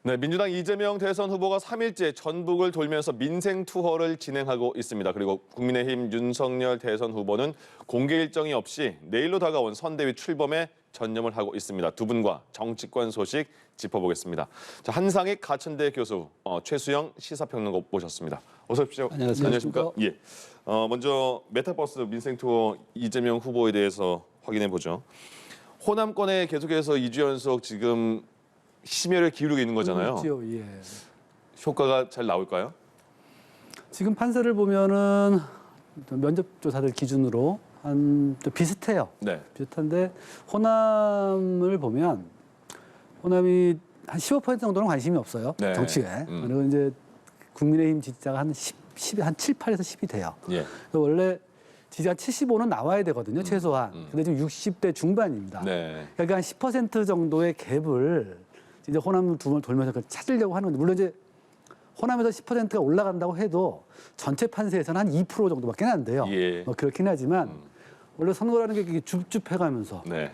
네, 민주당 이재명 대선 후보가 3일째 전북을 돌면서 민생 투어를 진행하고 있습니다. 그리고 국민의힘 윤석열 대선 후보는 공개 일정이 없이 내일로 다가온 선대위 출범에 전념을 하고 있습니다. 두 분과 정치권 소식 짚어보겠습니다. 자, 한상익 가천대 교수, 최수영 시사평론가 모셨습니다. 어서 오십시오. 안녕하세요. 안녕하십니까? 예. 먼저 메타버스 민생 투어 이재명 후보에 대해서 확인해 보죠. 호남권에 계속해서 2주 연속 지금 심혈을 기울이고 있는 거잖아요. 그렇죠. 예. 효과가 잘 나올까요? 지금 판세를 보면은 면접 조사들 기준으로 좀 비슷해요. 네. 비슷한데 호남을 보면 호남이 한 15% 정도는 관심이 없어요. 네. 정치에. 그리고 이제 국민의힘 지지자가 한 7, 8에서 10이 돼요. 예. 원래 지지가 75는 나와야 되거든요, 최소한. 근데 지금 60대 중반입니다. 네. 그러니까 한 10% 정도의 갭을 이제 호남 두 번 돌면서 찾으려고 하는 건데, 물론 이제 호남에서 10%가 올라간다고 해도 전체 판세에서는 한 2% 정도밖에 안 돼요. 예. 뭐 그렇긴 하지만 원래 선거라는 게 이게 줍줍해가면서 네.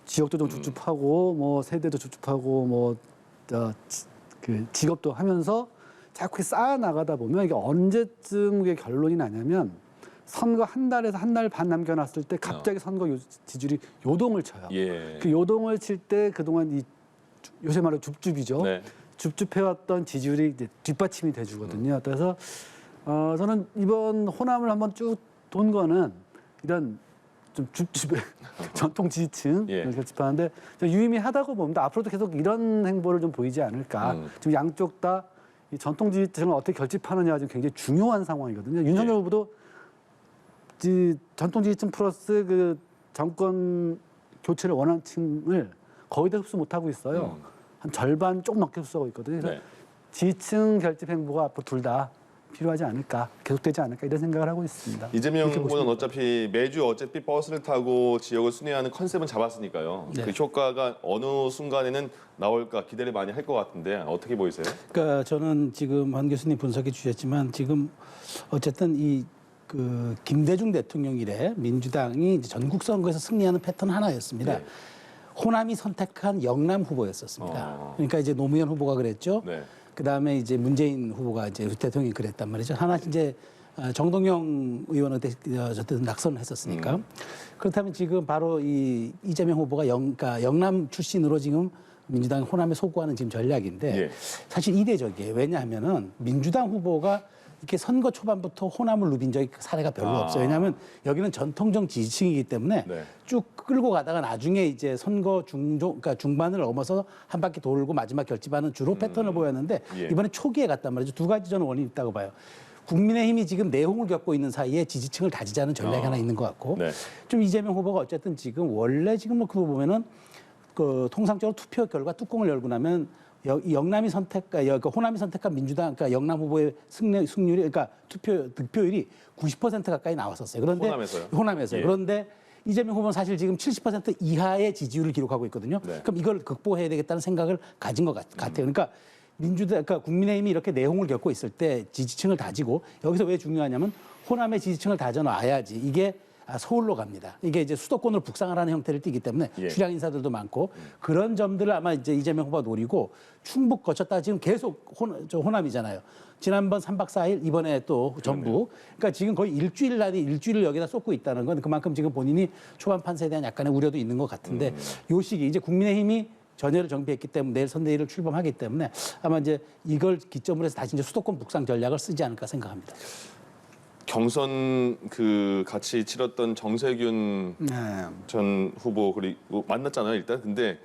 지역도 좀 줍줍하고 뭐 세대도 줍줍하고 뭐 그 직업도 하면서 자꾸 쌓아 나가다 보면 이게 언제쯤 게 결론이 나냐면 선거 한 달에서 한 달 반 남겨놨을 때 갑자기 선거 지지율이 요동을 쳐요. 예. 그 요동을 칠 때 그동안 이 요새 말로 줍줍이죠. 네. 줍줍해왔던 지지율이 이제 뒷받침이 돼주거든요. 그래서 저는 이번 호남을 한번 쭉 돈 거는 이런 좀 줍줍의 전통 지지층 예. 결집하는데 유의미하다고 봅니다. 앞으로도 계속 이런 행보를 좀 보이지 않을까. 지금 양쪽 다 이 전통 지지층을 어떻게 결집하느냐가 지금 굉장히 중요한 상황이거든요. 윤석열 후보도 전통 지지층 플러스 그 정권 교체를 원하는 층을 거의 다 흡수 못하고 있어요. 한 절반 조금 넘게 흡수하고 있거든요. 그래서 네. 지층 결집 행보가 앞으로 둘 다 필요하지 않을까, 계속되지 않을까 이런 생각을 하고 있습니다. 이재명 이렇게 후보는 보십니까? 어차피 매주 버스를 타고 지역을 순회하는 컨셉은 잡았으니까요. 네. 그 효과가 어느 순간에는 나올까 기대를 많이 할 것 같은데 어떻게 보이세요? 그러니까 저는 지금 한 교수님 분석해 주셨지만 지금 어쨌든 그 김대중 대통령 이래 민주당이 이제 전국 선거에서 승리하는 패턴 하나였습니다. 네. 호남이 선택한 영남 후보였었습니다. 그러니까 이제 노무현 후보가 그랬죠. 네. 그다음에 이제 문재인 후보가 이제 대통령이 그랬단 말이죠. 하나 이제 정동영 의원한테 저때 낙선을 했었으니까. 그렇다면 지금 바로 이재명 후보가 그러니까 영남 출신으로 지금 민주당 호남에 소구하는 지금 전략인데 예. 사실 이례적이에요. 왜냐하면은 민주당 후보가 이렇게 선거 초반부터 호남을 누빈 적이 사례가 별로 없어요. 왜냐하면 여기는 전통적 지지층이기 때문에 네. 쭉 끌고 가다가 나중에 이제 선거 그러니까 중반을 넘어서 한 바퀴 돌고 마지막 결집하는 주로 패턴을 보였는데 예. 이번에 초기에 갔단 말이죠. 두 가지 저는 원인이 있다고 봐요. 국민의힘이 지금 내홍을 겪고 있는 사이에 지지층을 다지자는 전략이 하나 있는 것 같고 네. 좀 이재명 후보가 어쨌든 지금 원래 지금 뭐 그거 보면은 그 통상적으로 투표 결과 뚜껑을 열고 나면 영남이 그러니까 호남이 선택한 민주당, 그러니까 영남 후보의 승률이, 그러니까 득표율이 90% 가까이 나왔었어요. 그런데 호남에서요? 호남에서요. 예. 그런데 이재명 후보는 사실 지금 70% 이하의 지지율을 기록하고 있거든요. 네. 그럼 이걸 극복해야 되겠다는 생각을 가진 것 같아요. 그러니까 그러니까 국민의힘이 이렇게 내홍을 겪고 있을 때 지지층을 다지고 여기서 왜 중요하냐면 호남의 지지층을 다져놔야지 이게 서울로 갑니다. 이게 이제 수도권으로 북상하라는 형태를 띠기 때문에 예. 주량 인사들도 많고 그런 점들을 아마 이제 이재명 후보가 노리고 충북 거쳤다가 지금 계속 호남이잖아요. 지난번 3박 4일 이번에 또 전북. 그러니까 지금 거의 일주일을 여기다 쏟고 있다는 건 그만큼 지금 본인이 초반 판세에 대한 약간의 우려도 있는 것 같은데 요 시기 이제 국민의힘이 전열을 정비했기 때문에 내일 선대위를 출범하기 때문에 아마 이제 이걸 기점으로 해서 다시 이제 수도권 북상 전략을 쓰지 않을까 생각합니다. 경선 그 같이 치렀던 정세균 전 후보 그리고 만났잖아요 일단. 근데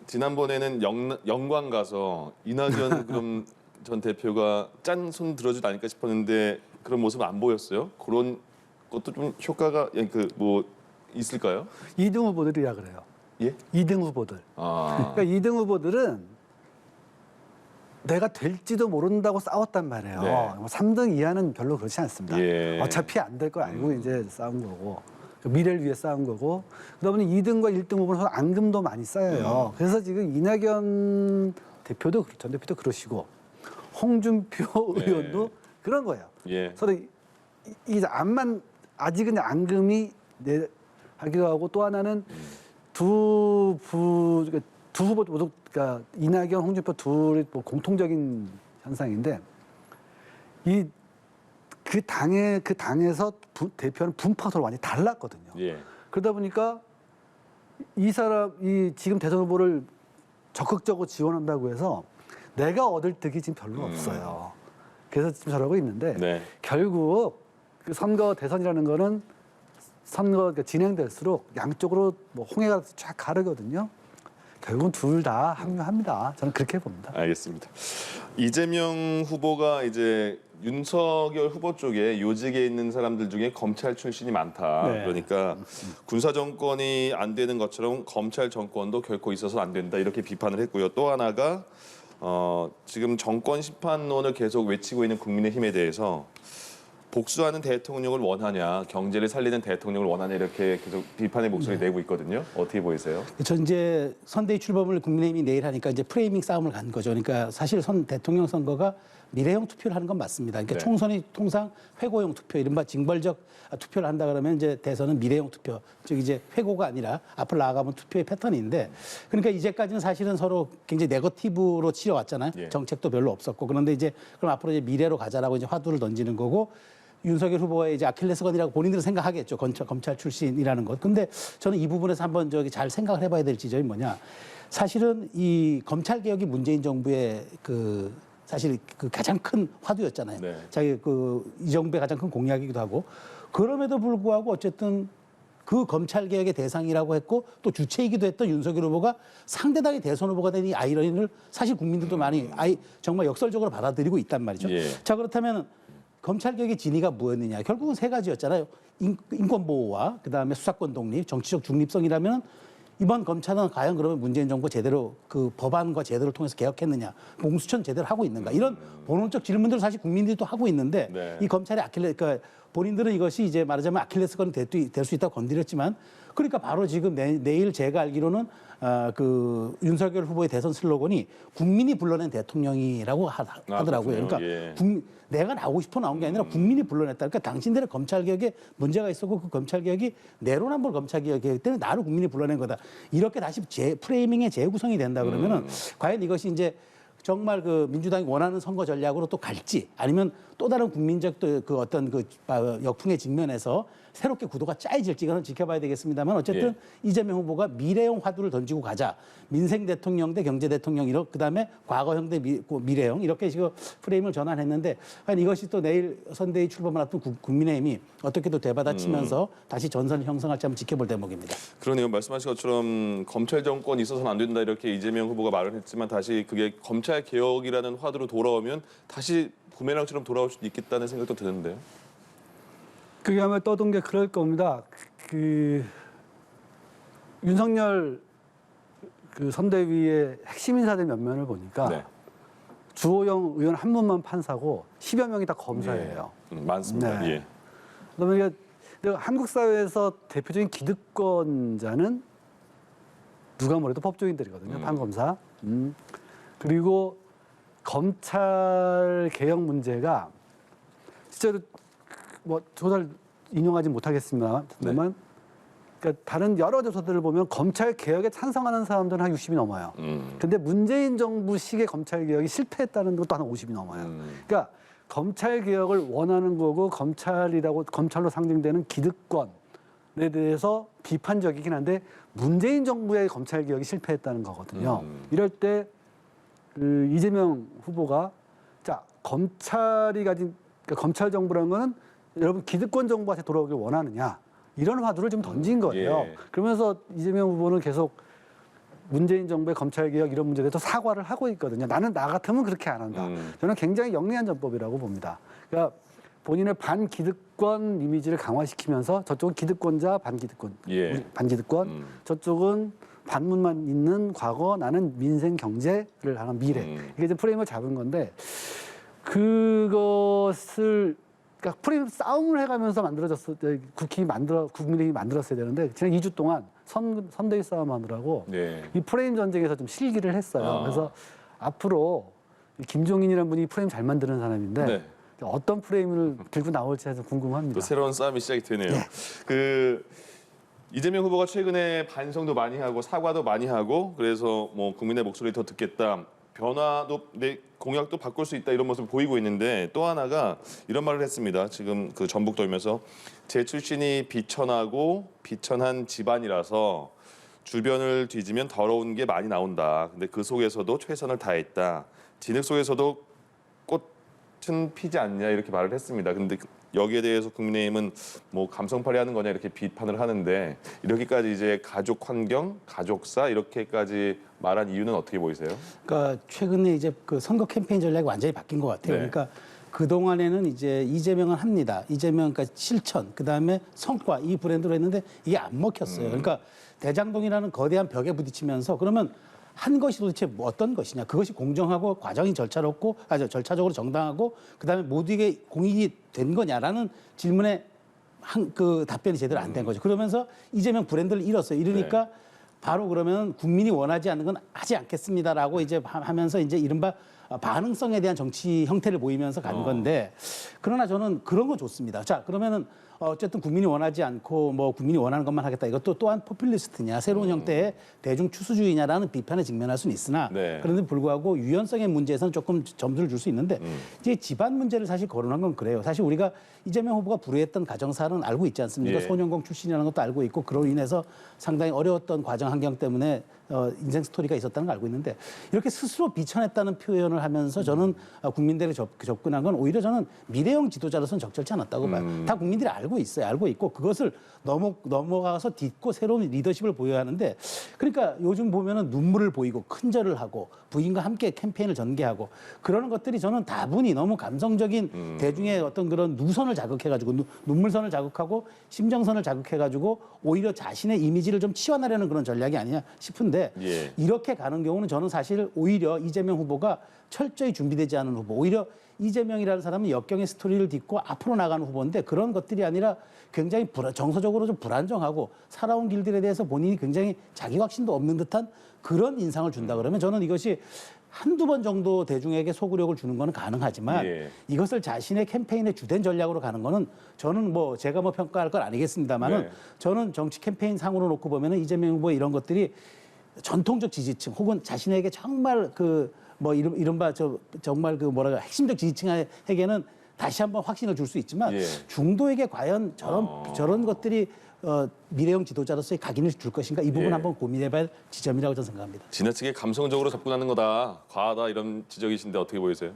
지난번에는 영광 가서 이낙연 그럼 전 대표가 짠 손 들어주지 않을까 싶었는데 그런 모습은 안 보였어요. 그런 것도 좀 효과가 그 뭐 있을까요? 2등 후보들이라 그래요. 예? 2등 후보들. 아. 그러니까 2등 후보들은 내가 될지도 모른다고 싸웠단 말이에요. 네. 뭐 3등 이하는 별로 그렇지 않습니다. 예. 어차피 안 될 걸 알고 이제 싸운 거고 미래를 위해 싸운 거고 그러다 보니 2등과 1등 후보는 서로 앙금도 많이 쌓여요. 그래서 지금 이낙연 대표도 전 대표도 그러시고 홍준표 네. 의원도 그런 거예요. 예. 서로 이제 아직은 앙금이 하기도 하고 또 하나는 두 후보 모두 그러니까 이낙연, 홍준표 둘이 뭐 공통적인 현상인데 그 당에서 대표하는 분파도가 완전히 달랐거든요. 예. 그러다 보니까 이 지금 대선 후보를 적극적으로 지원한다고 해서 내가 얻을 득이 지금 별로 없어요. 그래서 지금 저러고 있는데 네. 결국 그 선거 대선이라는 거는 선거가 진행될수록 양쪽으로 뭐 홍해가 쫙 가르거든요. 결국은 둘 다 합류합니다. 저는 그렇게 봅니다. 알겠습니다. 이재명 후보가 이제 윤석열 후보 쪽에 요직에 있는 사람들 중에 검찰 출신이 많다. 네. 그러니까 군사 정권이 안 되는 것처럼 검찰 정권도 결코 있어서 안 된다 이렇게 비판을 했고요. 또 하나가 지금 정권 심판론을 계속 외치고 있는 국민의힘에 대해서 복수하는 대통령을 원하냐, 경제를 살리는 대통령을 원하냐 이렇게 계속 비판의 목소리 내고 있거든요. 어떻게 보이세요? 전 이제 선대위 출범을 국민의힘이 내일 하니까 이제 프레이밍 싸움을 간 거죠. 그러니까 사실 대통령 선거가 미래형 투표를 하는 건 맞습니다. 그러니까 네. 총선이 통상 회고형 투표, 이른바 징벌적 투표를 한다 그러면 이제 대선은 미래형 투표, 즉 이제 회고가 아니라 앞으로 나아가면 투표의 패턴인데, 그러니까 이제까지는 사실은 서로 굉장히 네거티브로 치러왔잖아요. 예. 정책도 별로 없었고. 그런데 이제 그럼 앞으로 이제 미래로 가자라고 이제 화두를 던지는 거고. 윤석열 후보의 이제 아킬레스건이라고 본인들은 생각하겠죠. 검찰 출신이라는 것. 근데 저는 이 부분에서 한번 잘 생각을 해봐야 될 지점이 뭐냐. 사실은 이 검찰 개혁이 문재인 정부의 사실 그 가장 큰 화두였잖아요. 네. 자기 이 정부의 가장 큰 공약이기도 하고. 그럼에도 불구하고 어쨌든 그 검찰 개혁의 대상이라고 했고 또 주체이기도 했던 윤석열 후보가 상대당의 대선 후보가 된 이 아이러니를 사실 국민들도 많이 정말 역설적으로 받아들이고 있단 말이죠. 예. 자, 그렇다면 검찰 개혁의 진위가 뭐였느냐? 결국은 세 가지였잖아요. 인권 보호와 그다음에 수사권 독립, 정치적 중립성이라면 이번 검찰은 과연 그러면 문재인 정부 제대로 그 법안과 제도를 통해서 개혁했느냐? 공수처는 제대로 하고 있는가? 이런 본원적 질문들을 사실 국민들이 또 하고 있는데 네. 이 검찰의 그러니까 본인들은 이것이 이제 말하자면 아킬레스건이 될 수 있다고 건드렸지만 그러니까 바로 지금 내일 제가 알기로는 그 윤석열 후보의 대선 슬로건이 국민이 불러낸 대통령이라고 하더라고요. 그렇군요. 그러니까 예. 내가 나오고 싶어 나온 게 아니라 국민이 불러냈다. 그러니까 당신들의 검찰 개혁에 문제가 있었고 그 검찰 개혁이 내로남불 검찰 개혁이기 때문에 나를 국민이 불러낸 거다. 이렇게 다시 프레이밍의 재구성이 된다 그러면은 과연 이것이 이제 정말 그 민주당이 원하는 선거 전략으로 또 갈지 아니면 또 다른 국민적 그 어떤 그 역풍의 직면에서 새롭게 구도가 짜여질지 이거는 지켜봐야 되겠습니다만 어쨌든 이재명 후보가 미래형 화두를 던지고 가자. 민생 대통령 대 경제 대통령 그다음에 과거형 대 미래형 이렇게 지금 프레임을 전환했는데 과연 이것이 또 내일 선대위 출범을 앞둔 국민의힘이 어떻게 또 되받아치면서 다시 전선을 형성할지 한번 지켜볼 대목입니다. 그러네요. 말씀하신 것처럼 검찰 정권이 있어서는 안 된다 이렇게 이재명 후보가 말을 했지만 다시 그게 검찰 개혁이라는 화두로 돌아오면 다시 부메랑처럼 돌아올 수도 있겠다는 생각도 드는데요. 그게 아마 떠든 게 그럴 겁니다. 윤석열 그 선대위의 핵심 인사들 몇 면을 보니까 네. 주호영 의원 한 분만 판사고 10여 명이 다 검사예요. 많습니다. 네. 예. 그러면 이게 한국 사회에서 대표적인 기득권자는 누가 뭐래도 법조인들이거든요. 판검사. 그리고 검찰 개혁 문제가 실제로 뭐 조사를 인용하지 못하겠습니다만 그러니까 다른 여러 조사들을 보면 검찰 개혁에 찬성하는 사람들은 한 60이 넘어요. 근데 문재인 정부 시기의 검찰 개혁이 실패했다는 것도 한 50이 넘어요. 그러니까 검찰 개혁을 원하는 거고 검찰로 상징되는 기득권에 대해서 비판적이긴 한데 문재인 정부의 검찰 개혁이 실패했다는 거거든요. 이럴 때 그 이재명 후보가 자 검찰이 가진 그러니까 검찰 정부라는 거는 여러분 기득권 정부한테 돌아오길 원하느냐 이런 화두를 좀 던진 거예요. 예. 그러면서 이재명 후보는 계속 문재인 정부의 검찰 개혁 이런 문제에 대해서 사과를 하고 있거든요. 나는 나 같으면 그렇게 안 한다. 저는 굉장히 영리한 전법이라고 봅니다. 그러니까 본인의 반기득권 이미지를 강화시키면서 저쪽은 기득권자 반기득권, 예. 반기득권, 저쪽은 반문만 있는 과거, 나는 민생 경제를 하는 미래. 이게 이제 프레임을 잡은 건데 그것을 그러니까 프레임 싸움을 해가면서 만들어졌을 때 국민의힘이 만들었어야 되는데 지난 2주 동안 선대위 싸움하느라고 네. 이 프레임 전쟁에서 좀 실기를 했어요. 그래서 앞으로 김종인이라는 분이 프레임 잘 만드는 사람인데 네. 어떤 프레임을 들고 나올지 해서 궁금합니다. 또 새로운 싸움이 시작이 되네요. 그 이재명 후보가 최근에 반성도 많이 하고 사과도 많이 하고 그래서 뭐 국민의 목소리 더 듣겠다. 변화도 내 공약도 바꿀 수 있다 이런 모습을 보이고 있는데 또 하나가 이런 말을 했습니다. 지금 그 전북 돌면서 제 출신이 비천하고 비천한 집안이라서 주변을 뒤지면 더러운 게 많이 나온다. 근데 그 속에서도 최선을 다했다. 진흙 속에서도 꽃은 피지 않냐 이렇게 말을 했습니다. 근데 여기에 대해서 국민의힘은 뭐 감성팔이 하는 거냐 이렇게 비판을 하는데 이렇게까지 이제 가족 환경, 가족사 이렇게까지 말한 이유는 어떻게 보이세요? 그러니까 최근에 이제 그 선거 캠페인 전략이 완전히 바뀐 것 같아요. 네. 그러니까 그 동안에는 이제 이재명은 합니다. 이재명 그러니까 실천, 그 다음에 성과 이 브랜드로 했는데 이게 안 먹혔어요. 그러니까 대장동이라는 거대한 벽에 부딪히면서 그러면 한 것이 도대체 뭐 어떤 것이냐? 그것이 공정하고 과정이 절차롭고 절차적으로 정당하고 그다음에 모두에게 공익이 된 거냐라는 질문에 그 답변이 제대로 안 된 거죠. 그러면서 이재명 브랜드를 잃었어요. 이러니까 바로 그러면 국민이 원하지 않는 건 하지 않겠습니다라고 이제 하면서 이제 이른바 반응성에 대한 정치 형태를 보이면서 간 건데 그러나 저는 그런 거 좋습니다. 자, 그러면은 어쨌든 국민이 원하지 않고 뭐 국민이 원하는 것만 하겠다. 이것도 또한 포퓰리스트냐, 새로운 형태의 대중 추수주의냐라는 비판에 직면할 수는 있으나 네. 그런데 불구하고 유연성의 문제에서는 조금 점수를 줄 수 있는데 이제 집안 문제를 사실 거론한 건 그래요. 사실 우리가 이재명 후보가 불우했던 가정사는 알고 있지 않습니까? 예. 소년공 출신이라는 것도 알고 있고 그로 인해서 상당히 어려웠던 과정 환경 때문에 인생 스토리가 있었다는 걸 알고 있는데 이렇게 스스로 비천했다는 표현을 하면서 저는 국민들에게 접근한 건 오히려 저는 미래형 지도자로서는 적절치 않았다고 봐요. 다 국민들이 알고 있어요. 알고 있고 그것을 넘어가서 딛고 새로운 리더십을 보여야 하는데 그러니까 요즘 보면은 눈물을 보이고 큰절을 하고 부인과 함께 캠페인을 전개하고 그러는 것들이 저는 다분히 너무 감성적인 대중의 어떤 그런 누선을 자극해가지고 눈물선을 자극하고 심정선을 자극해가지고 오히려 자신의 이미지를 좀 치워나려는 그런 전략이 아니냐 싶은데 예. 이렇게 가는 경우는 저는 사실 오히려 이재명 후보가 철저히 준비되지 않은 후보 오히려 이재명이라는 사람은 역경의 스토리를 딛고 앞으로 나가는 후보인데 그런 것들이 아니라 굉장히 정서적으로 좀 불안정하고 살아온 길들에 대해서 본인이 굉장히 자기 확신도 없는 듯한 그런 인상을 준다 그러면 저는 이것이 한두 번 정도 대중에게 소구력을 주는 거는 가능하지만 예. 이것을 자신의 캠페인의 주된 전략으로 가는 거는 저는 뭐 제가 뭐 평가할 건 아니겠습니다만은 네. 저는 정치 캠페인 상으로 놓고 보면은 이재명 후보의 이런 것들이 전통적 지지층 혹은 자신에게 정말 그 뭐 이른바 정말 그 뭐랄까 핵심적 지지층에게는 다시 한번 확신을 줄 수 있지만 예. 중도에게 과연 저런 것들이 미래형 지도자로서의 각인을 줄 것인가 이 부분 예. 한번 고민해봐야 지점이라고 저는 생각합니다. 지나치게 감성적으로 접근하는 거다, 과하다 이런 지적이신데 어떻게 보이세요?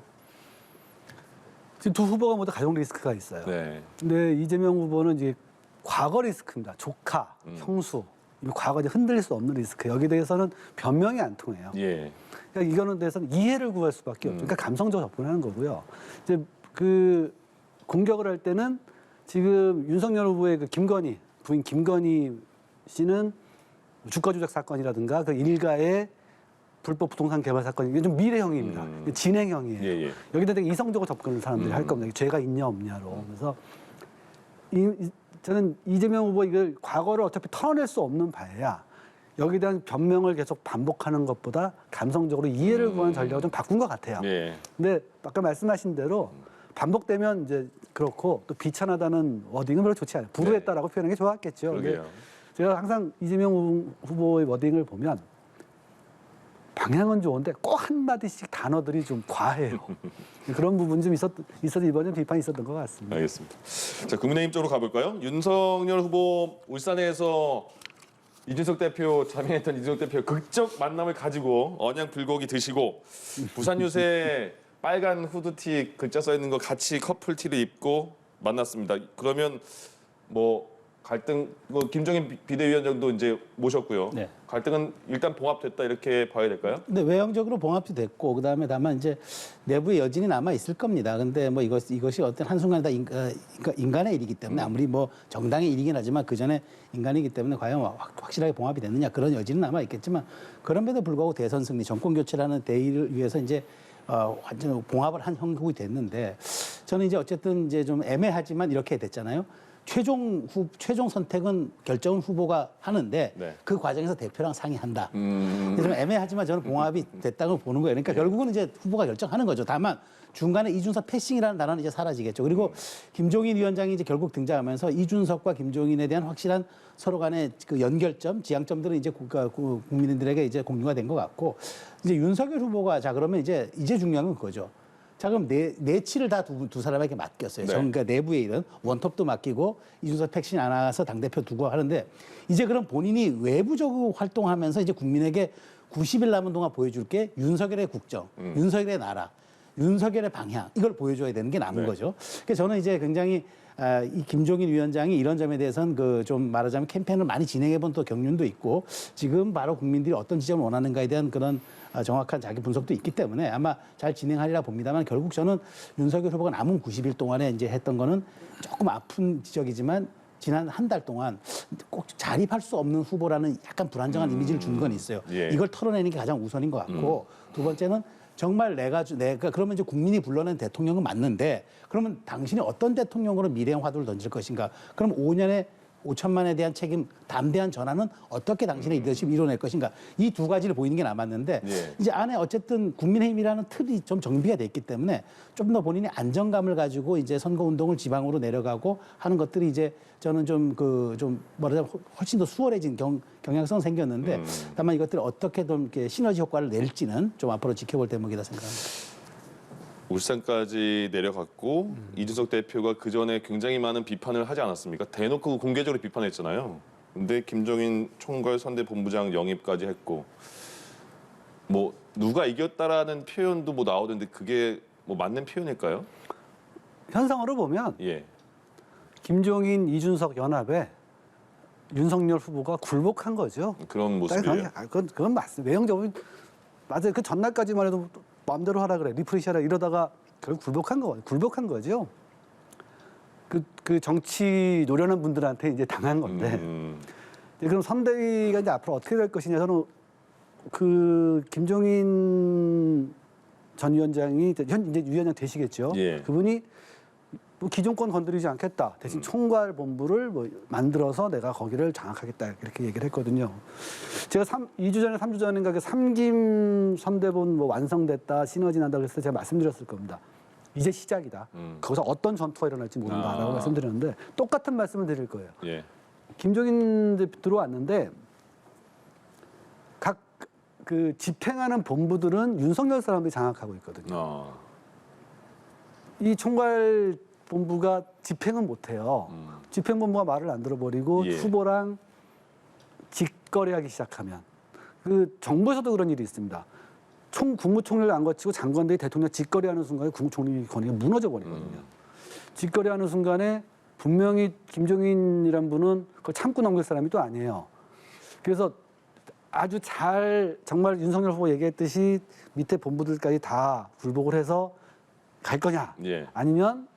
지금 두 후보가 모두 가족 리스크가 있어요. 네. 근데 이재명 후보는 이제 과거 리스크입니다. 조카, 형수. 이 과거에 흔들릴 수 없는 리스크. 여기에 대해서는 변명이 안 통해요. 예. 그러니까 이거는 대해서는 이해를 구할 수밖에 없죠. 그러니까 감성적으로 접근하는 거고요. 이제 그 공격을 할 때는 지금 윤석열 후보의 그 김건희 부인 김건희 씨는 주가 조작 사건이라든가 그 일가의 불법 부동산 개발 사건 이게 좀 미래형입니다. 진행형이에요. 예, 예. 여기다 되게 이성적으로 접근하는 사람들이 할 겁니다. 죄가 있냐 없냐로. 그래서 저는 이재명 후보 이걸 과거를 어차피 털어낼 수 없는 바에야 여기에 대한 변명을 계속 반복하는 것보다 감성적으로 이해를 구하는 전략을 좀 바꾼 것 같아요. 예. 근데 아까 말씀하신 대로 반복되면 이제 그렇고 또 비천하다는 워딩은 별로 좋지 않아요. 불우했다라고 표현하는 게 좋았겠죠. 근데 그러게요. 제가 항상 이재명 후보의 워딩을 보면 방향은 좋은데 꼭 한마디씩 단어들이 좀 과해요. 그런 부분이 좀 있어서 이번에 비판이 있었던 것 같습니다. 알겠습니다. 자, 국민의힘 쪽으로 가볼까요? 윤석열 후보 울산에서 이준석 대표 자명했던 이준석 대표 극적 만남을 가지고 언양 불고기 드시고 부산 유세 빨간 후드티 글자 써 있는 거 같이 커플티를 입고 만났습니다. 그러면 뭐 갈등 김종인 비대위원장도 이제 모셨고요. 네. 갈등은 일단 봉합됐다 이렇게 봐야 될까요? 근데 외형적으로 봉합도 됐고 그다음에 다만 이제 내부의 여진이 남아 있을 겁니다. 근데 뭐 이것이 어떤 한순간에 다 인간의 일이기 때문에 아무리 뭐 정당의 일이긴 하지만 그 전에 인간이기 때문에 과연 확실하게 봉합이 됐느냐 그런 여진은 남아 있겠지만 그럼에도 불구하고 대선 승리, 정권 교체라는 대의를 위해서 이제 완전 봉합을 한 형국이 됐는데 저는 이제 어쨌든 이제 좀 애매하지만 이렇게 됐잖아요. 최종 선택은 결정은 후보가 하는데 네. 그 과정에서 대표랑 상의한다. 좀 애매하지만 저는 봉합이 됐다고 보는 거예요. 그러니까 결국은 이제 후보가 결정하는 거죠. 다만 중간에 이준석 패싱이라는 단어는 이제 사라지겠죠. 그리고 김종인 위원장이 이제 결국 등장하면서 이준석과 김종인에 대한 확실한 서로 간의 그 연결점, 지향점들은 이제 국민들에게 이제 공유가 된 것 같고 이제 윤석열 후보가 자 그러면 이제 중요한 건 그거죠. 자 그럼 내치를 다 두 사람에게 맡겼어요. 네. 그러니까 내부의 일은 원톱도 맡기고 이준석 패싱 안 와서 당대표 두고 하는데 이제 그럼 본인이 외부적으로 활동하면서 이제 국민에게 90일 남은 동안 보여줄 게 윤석열의 국정, 윤석열의 나라, 윤석열의 방향 이걸 보여줘야 되는 게 남은 네. 거죠. 그래서 저는 이제 굉장히 이 김종인 위원장이 이런 점에 대해서는 그 좀 말하자면 캠페인을 많이 진행해본 또 경륜도 있고 지금 바로 국민들이 어떤 지점을 원하는가에 대한 그런 정확한 자기 분석도 있기 때문에 아마 잘 진행하리라 봅니다만 결국 저는 윤석열 후보가 남은 90일 동안에 이제 했던 거는 조금 아픈 지적이지만 지난 한 달 동안 꼭 자립할 수 없는 후보라는 약간 불안정한 이미지를 준 건 있어요. 예. 이걸 털어내는 게 가장 우선인 것 같고 두 번째는 정말 내가 그러면 이제 국민이 불러낸 대통령은 맞는데 그러면 당신이 어떤 대통령으로 미래의 화두를 던질 것인가? 그럼 5년에 5천만에 대한 책임, 담대한 전환은 어떻게 당신의 리더십을 이뤄낼 것인가? 이 두 가지를 보이는 게 남았는데 예. 이제 안에 어쨌든 국민의힘이라는 틀이 좀 정비가 돼 있기 때문에 좀 더 본인이 안정감을 가지고 이제 선거 운동을 지방으로 내려가고 하는 것들이 이제 저는 좀 뭐라자 훨씬 더 수월해진 경향성 생겼는데 다만 이것들을 어떻게 좀 이렇게 시너지 효과를 낼지는 좀 앞으로 지켜볼 대목이다 생각합니다. 울산까지 내려갔고 이준석 대표가 그 전에 굉장히 많은 비판을 하지 않았습니까? 대놓고 공개적으로 비판했잖아요. 근데 김종인 총괄 선대본부장 영입까지 했고 뭐 누가 이겼다라는 표현도 뭐 나오던데 그게 뭐 맞는 표현일까요? 현상으로 보면 예. 김종인, 이준석 연합에 윤석열 후보가 굴복한 거죠. 그런 모습이에요. 그건 맞습니다. 외형적으로 맞아요. 그 전날까지만 해도 마음대로 하라 그래, 리프레시하라 이러다가 결국 굴복한 거죠. 그 정치 노련한 분들한테 이제 당한 건데. 이제 그럼 선대위가 이제 앞으로 어떻게 될 것이냐. 저는 그 김종인 전 위원장이 이제 위원장 되시겠죠. 예. 그분이 뭐 기존권 건드리지 않겠다. 대신 총괄 본부를 뭐 만들어서 내가 거기를 장악하겠다. 이렇게 얘기를 했거든요. 제가 2주 전에 3주 전인가 그 삼김 선대본 뭐 완성됐다. 시너지 난다 그래서 제가 말씀드렸을 겁니다. 이제 시작이다. 거기서 어떤 전투가 일어날지 모른다라고 말씀드렸는데 똑같은 말씀을 드릴 거예요. 예. 김종인 대표 들어왔는데 각 그 집행하는 본부들은 윤석열 사람들이 장악하고 있거든요. 이 총괄 본부가 집행은 못해요. 집행본부가 말을 안 들어버리고 예. 후보랑 직거래하기 시작하면 그 정부에서도 그런 일이 있습니다. 국무총리를 안 거치고 장관들이 대통령 직거래하는 순간에 국무총리 권위가 무너져 버리거든요. 직거래하는 순간에 분명히 김종인이란 분은 그걸 참고 넘길 사람이 또 아니에요. 그래서 아주 잘 정말 윤석열 후보 얘기했듯이 밑에 본부들까지 다 굴복을 해서 갈 거냐 예. 아니면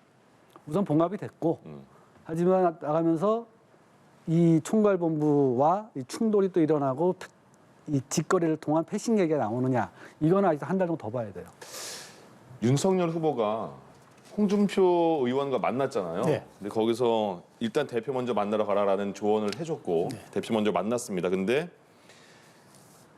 우선 봉합이 됐고 하지만 나가면서 이 총괄본부와 이 충돌이 또 일어나고 이 직거래를 통한 패싱 얘기가 나오느냐 이거는 아직 한 달 정도 더 봐야 돼요. 윤석열 후보가 홍준표 의원과 만났잖아요. 네. 근데 거기서 일단 대표 먼저 만나러 가라라는 조언을 해줬고 대표 먼저 만났습니다. 근데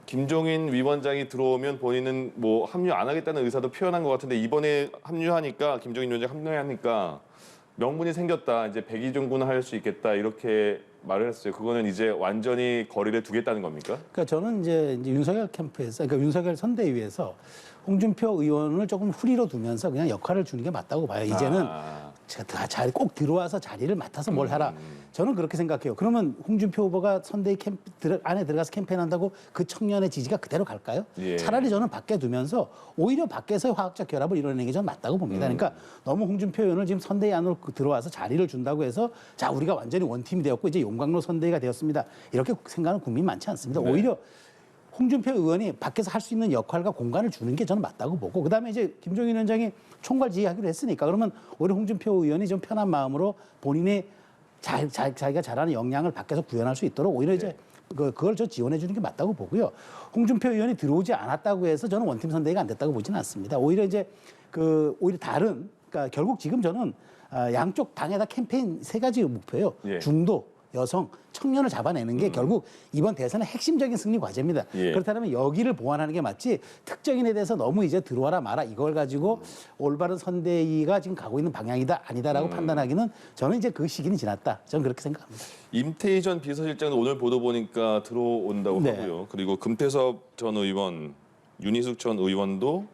김종인 위원장이 들어오면 본인은 뭐 합류 안 하겠다는 의사도 표현한 것 같은데 이번에 합류하니까 김종인 위원장 합류하니까 명분이 생겼다. 이제 백의종군을 할 수 있겠다. 이렇게 말을 했어요. 그거는 이제 완전히 거리를 두겠다는 겁니까? 그러니까 저는 이제 윤석열 캠프에서, 그러니까 윤석열 선대위에서 홍준표 의원을 조금 후리로 두면서 그냥 역할을 주는 게 맞다고 봐요. 이제는 잘 꼭 들어와서 자리를 맡아서 뭘 하라. 저는 그렇게 생각해요. 그러면 홍준표 후보가 선대위 안에 들어가서 캠페인한다고 그 청년의 지지가 그대로 갈까요? 예. 차라리 저는 밖에 두면서 오히려 밖에서의 화학적 결합을 이뤄내는 게 저는 맞다고 봅니다. 그러니까 너무 홍준표 의원을 지금 선대위 안으로 들어와서 자리를 준다고 해서 자 우리가 완전히 원팀이 되었고 이제 용광로 선대위가 되었습니다. 이렇게 생각하는 국민 많지 않습니다. 네. 오히려 홍준표 의원이 밖에서 할 수 있는 역할과 공간을 주는 게 저는 맞다고 보고 그다음에 이제 김종인 위원장이 총괄 지휘하기로 했으니까 그러면 오히려 홍준표 의원이 좀 편한 마음으로 본인이 자기가 잘하는 역량을 밖에서 구현할 수 있도록 오히려 이제 그걸 저 지원해 주는 게 맞다고 보고요. 홍준표 의원이 들어오지 않았다고 해서 저는 원팀 선대위가 안 됐다고 보지는 않습니다. 오히려 이제 오히려 다른 그러니까 결국 지금 저는 양쪽 당에다 캠페인 3가지 목표예요. 예. 중도, 여성, 청년을 잡아내는 게 결국 이번 대선의 핵심적인 승리 과제입니다. 예. 그렇다면 여기를 보완하는 게 맞지 특정인에 대해서 너무 이제 들어와라 마라 이걸 가지고 올바른 선대위가 지금 가고 있는 방향이다 아니다라고 판단하기는 저는 이제 그 시기는 지났다. 저는 그렇게 생각합니다. 임태희 전 비서실장도 오늘 보도 보니까 들어온다고 네. 하고요. 그리고 금태섭 전 의원, 윤희숙 전 의원도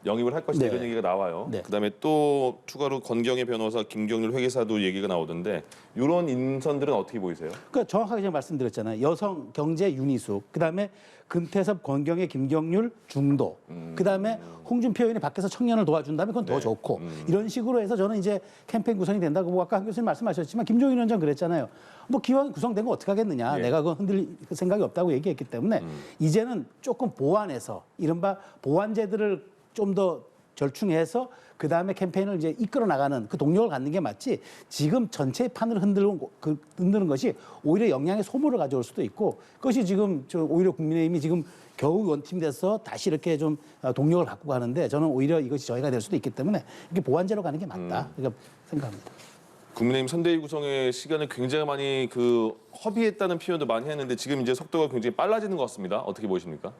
영입을 할 것이다 네. 이런 얘기가 나와요. 네. 그다음에 또 추가로 권경의 변호사, 김경률 회계사도 얘기가 나오던데 이런 인선들은 어떻게 보이세요? 그러니까 정확하게 제가 말씀드렸잖아요. 여성, 경제, 윤희숙, 그다음에 금태섭, 권경의 김경률, 중도, 그다음에 홍준표 의원이 밖에서 청년을 도와준다면 그건 더 네. 좋고 이런 식으로 해서 저는 이제 캠페인 구성이 된다고 뭐 아까 한 교수님 말씀하셨지만 김종인 위원장 그랬잖아요. 뭐 기왕 구성된 거 어떻게 하겠느냐. 예. 내가 그건 흔들릴 생각이 없다고 얘기했기 때문에 이제는 조금 보완해서 이른바 보완제들을 좀 더 절충해서 그 다음에 캠페인을 이제 이끌어 나가는 그 동력을 갖는 게 맞지. 지금 전체 판을 흔드는 것이 오히려 영향의 소모를 가져올 수도 있고 그것이 지금 오히려 국민의힘이 지금 겨우 원팀 돼서 다시 이렇게 좀 동력을 갖고 가는데 저는 오히려 이것이 저희가 될 수도 있기 때문에 이렇게 보완제로 가는 게 맞다. 그러니까 생각합니다. 국민의힘 선대위 구성의 시간을 굉장히 많이 허비했다는 표현도 많이 했는데 지금 이제 속도가 굉장히 빨라지는 것 같습니다. 어떻게 보십니까?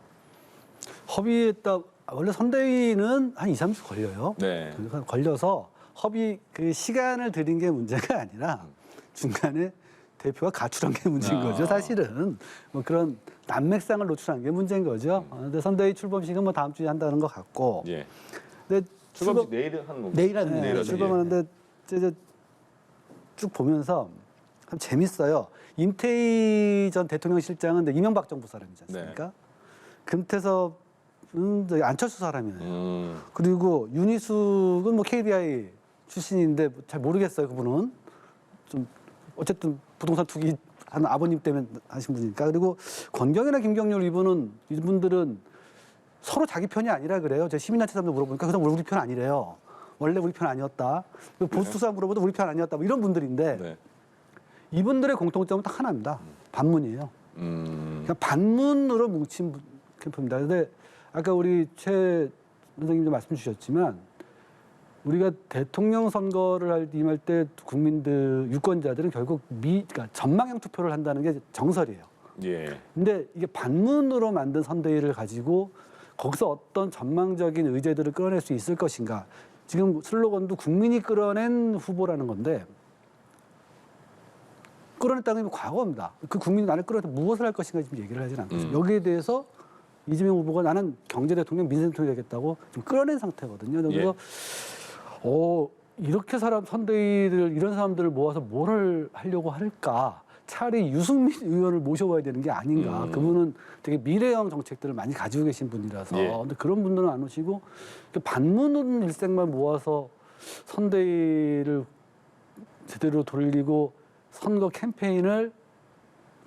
협의했다. 원래 선대위는 한 2, 3주 걸려요. 네. 걸려서 협의 그 시간을 들인 게 문제가 아니라 중간에 대표가 가출한 게 문제인 거죠. 사실은 뭐 그런 난맥상을 노출한 게 문제인 거죠. 근데 선대위 출범식은 뭐 다음 주에 한다는 것 같고. 예. 근데 출범식 내일 하는 건가요? 내일 하는 네, 거예요. 출범하는데 이제 쭉 보면서 참 재밌어요. 임태희 전 대통령 실장은 이명박 정부 사람이지 않습니까? 네. 금태섭은 저기 안철수 사람이에요. 음. 그리고 윤희숙은 뭐 KDI 출신인데 잘 모르겠어요. 그분은 좀 어쨌든 부동산 투기 하는 아버님 때문에 하신 분이니까. 그리고 권경이나 김경률 이분들은 서로 자기 편이 아니라 그래요. 제가 시민단체 사람들 물어보니까 그 사람 우리 편 아니래요. 원래 우리 편 아니었다. 보수 사람 물어보도 우리 편 아니었다. 뭐 이런 분들인데 네. 이분들의 공통점은 딱 하나입니다. 반문이에요. 그냥 반문으로 뭉친 캠프입니다. 근데 아까 우리 최 선생님도 말씀 주셨지만 우리가 대통령 선거를 임할 때 국민들 유권자들은 결국 그러니까 전망형 투표를 한다는 게 정설이에요. 예. 근데 이게 반문으로 만든 선대위를 가지고 거기서 어떤 전망적인 의제들을 끌어낼 수 있을 것인가. 지금 슬로건도 국민이 끌어낸 후보라는 건데 끌어냈다는 게 과거입니다. 그 국민이 나를 끌어내서 무엇을 할 것인가 지금 얘기를 하진 않거든요. 여기에 대해서 이재명 후보가 나는 경제 대통령, 민생 대통령이 되겠다고 좀 끌어낸 상태거든요. 그래서 이렇게 선대위를 이런 사람들을 모아서 뭘 하려고 할까? 차라리 유승민 의원을 모셔와야 되는 게 아닌가. 그분은 되게 미래형 정책들을 많이 가지고 계신 분이라서. 예. 근데 그런 분들은 안 오시고 반문 일색만 모아서 선대위를 제대로 돌리고 선거 캠페인을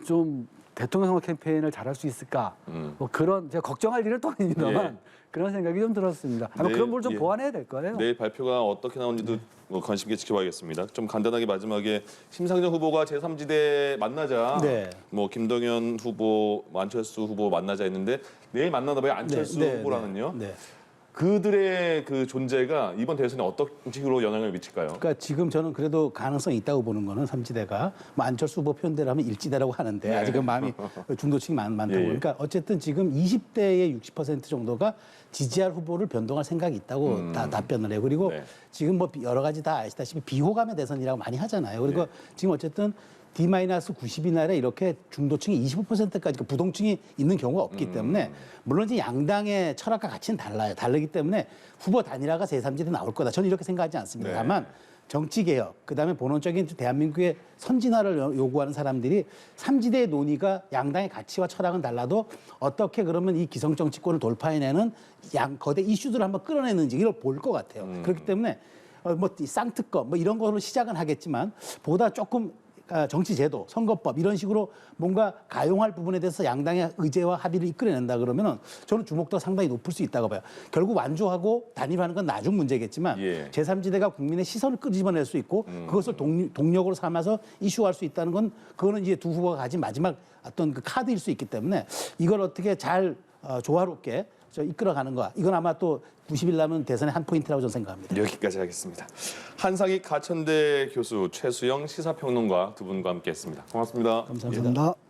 좀 대통령 선거 캠페인을 잘할 수 있을까? 뭐 그런 제가 걱정할 일은 또 아닙니다만 예. 그런 생각이 좀 들었습니다. 아마 네, 그런 걸 좀 예. 보완해야 될 거예요. 내일 발표가 어떻게 나오는지도 관심 있게 지켜봐야겠습니다. 좀 간단하게 마지막에 심상정 후보가 제3지대 만나자. 네. 뭐 김동연 후보, 안철수 후보 만나자 했는데 내일 만나다 보니 안철수 후보라는요. 네. 그들의 그 존재가 이번 대선에 어떤 식으로 영향을 미칠까요? 그러니까 지금 저는 그래도 가능성이 있다고 보는 거는 삼지대가 뭐 안철수 후보 표현대로 하면 일지대라고 하는데 네. 아직은 마음이 중도층이 많다고 예. 보니까 어쨌든 지금 20대의 60% 정도가 지지할 후보를 변동할 생각이 있다고 다 답변을 해요. 그리고 네. 지금 뭐 여러 가지 다 아시다시피 비호감의 대선이라고 많이 하잖아요. 그리고 지금 어쨌든 D-90이 나라 이렇게 중도층이 25%까지 그 부동층이 있는 경우가 없기 때문에 물론 이제 양당의 철학과 가치는 달라요. 다르기 때문에 후보 단일화가 제3지대 나올 거다. 저는 이렇게 생각하지 않습니다. 네. 다만 정치개혁, 그다음에 본원적인 대한민국의 선진화를 요구하는 사람들이 삼지대의 논의가 양당의 가치와 철학은 달라도 어떻게 그러면 이 기성정치권을 돌파해내는 거대 이슈들을 한번 끌어내는지 이걸 볼 것 같아요. 그렇기 때문에 뭐 쌍특검 뭐 이런 거로 시작은 하겠지만 보다 조금 정치 제도, 선거법 이런 식으로 뭔가 가용할 부분에 대해서 양당의 의제와 합의를 이끌어낸다 그러면은 저는 주목도가 상당히 높을 수 있다고 봐요. 결국 완주하고 단일화하는 건 나중 문제겠지만 예. 제3지대가 국민의 시선을 끄집어낼 수 있고 그것을 동력으로 삼아서 이슈할 수 있다는 건 그거는 이제 두 후보가 가진 마지막 어떤 그 카드일 수 있기 때문에 이걸 어떻게 잘 조화롭게 이끌어가는 거야. 이건 아마 또 90일 남은 대선의 한 포인트라고 저는 생각합니다. 여기까지 하겠습니다. 한상익 가천대 교수, 최수영 시사평론가 두 분과 함께했습니다. 고맙습니다. 감사합니다. 감사합니다.